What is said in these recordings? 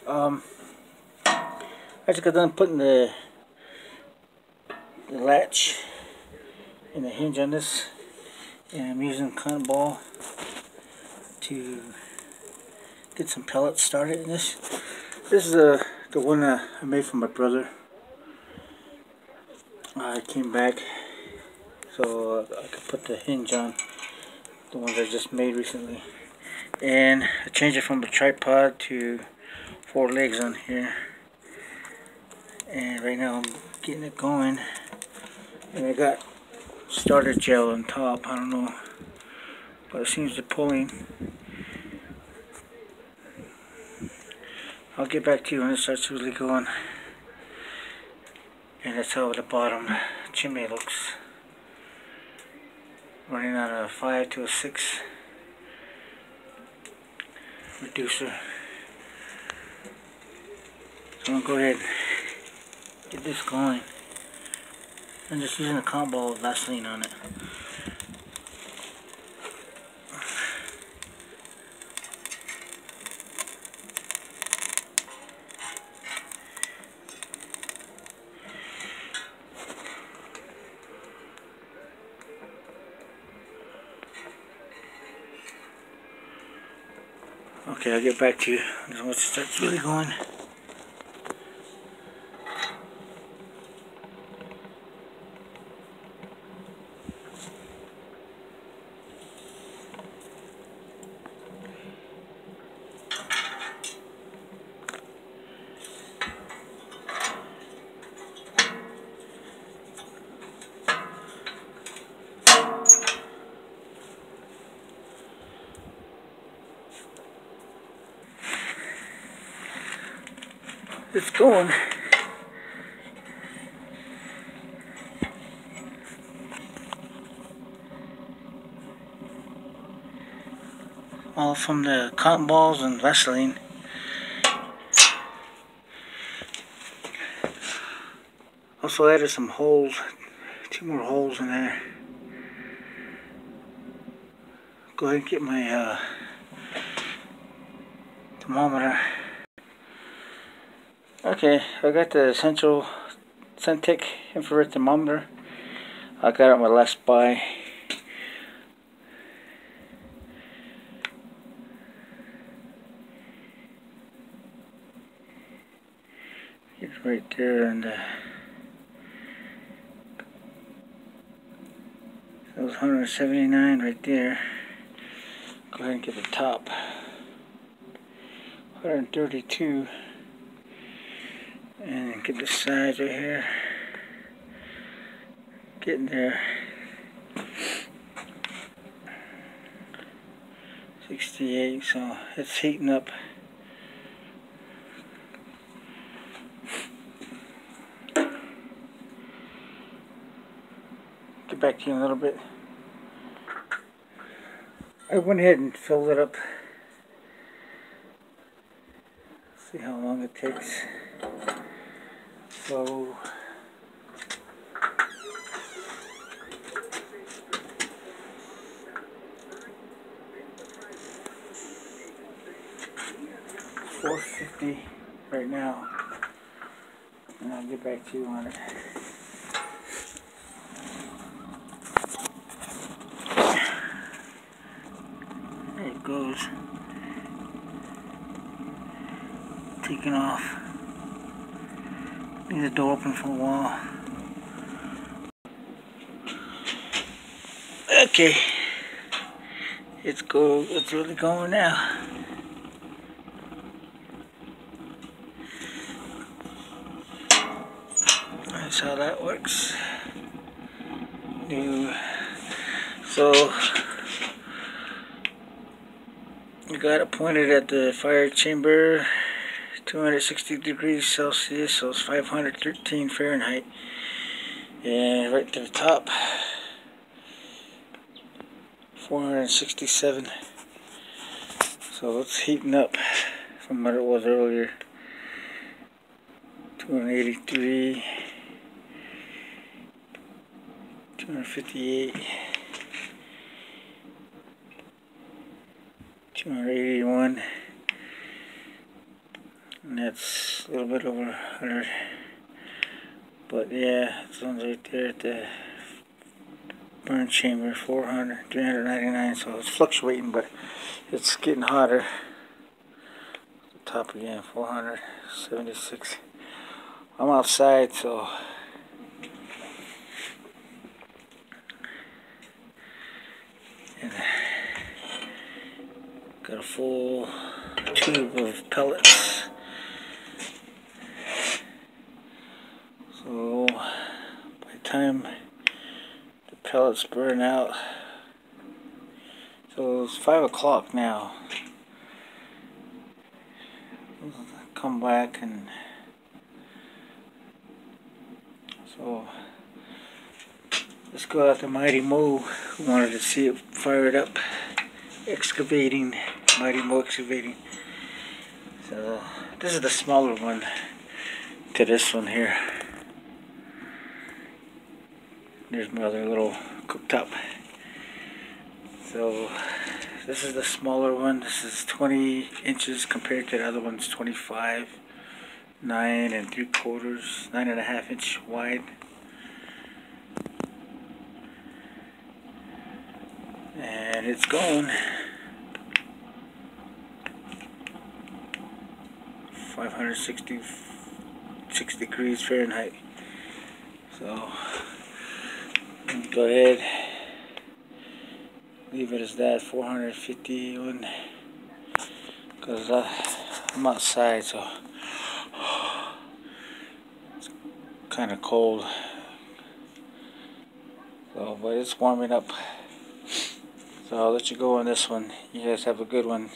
I just got done putting the latch and the hinge on this, and I'm using cotton ball to get some pellets started in this. This is the one I made for my brother. I came back so I could put the hinge on, the ones I just made recently. And I changed it from a tripod to 4 legs on here. And right now I'm getting it going. And I got starter gel on top, I don't know, but it seems to be pulling. I'll get back to you when it starts really going. And that's how the bottom chimney looks. Running on a 5 to a 6 reducer. So I'm gonna go ahead and get this going. I'm just using a cotton ball with Vaseline on it. Okay, I'll get back to you once it starts really going. It's going. All from the cotton balls and Vaseline. Also added some holes, 2 more holes in there. Go ahead and get my thermometer. Okay, I got the cen-tech infrared thermometer. I got it at my last buy. It's right there, and that was 179 right there. Go ahead and get the top. 132. And get the sides right here. Getting there. 68, so it's heating up. Get back to you in a little bit. I went ahead and filled it up. See how long it takes. So $4.50 right now, and I'll get back to you on it. There it goes, taking off. Leave the door open for a while. Okay, it's really going now. That's how that works. So you got it pointed at the fire chamber, 260 degrees Celsius, so it's 513 Fahrenheit. And right to the top, 467. So it's heating up from what it was earlier. 283, 258, 281, And that's a little bit over 100. But yeah, this one's right there at the burn chamber, 400, 399. So it's fluctuating, but it's getting hotter. The top again, 476. I'm outside, so and got a full tube of pellets. So by the time the pellets burn out, so it's 5 o'clock now. Come back, and so let's go out to Mighty Mo, who wanted to see it fired up. Excavating, Mighty Mo excavating. So this is the smaller one to this one here. There's my other little cooktop. So this is the smaller one. This is 20 inches compared to the other one's 25, 9 3/4, 9.5 inch wide. And it's going 566 degrees Fahrenheit. So go ahead, leave it as that, 451, because I'm outside, so it's kind of cold. So, but it's warming up. So I'll let you go on this one. You guys have a good one.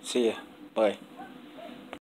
See ya. Bye.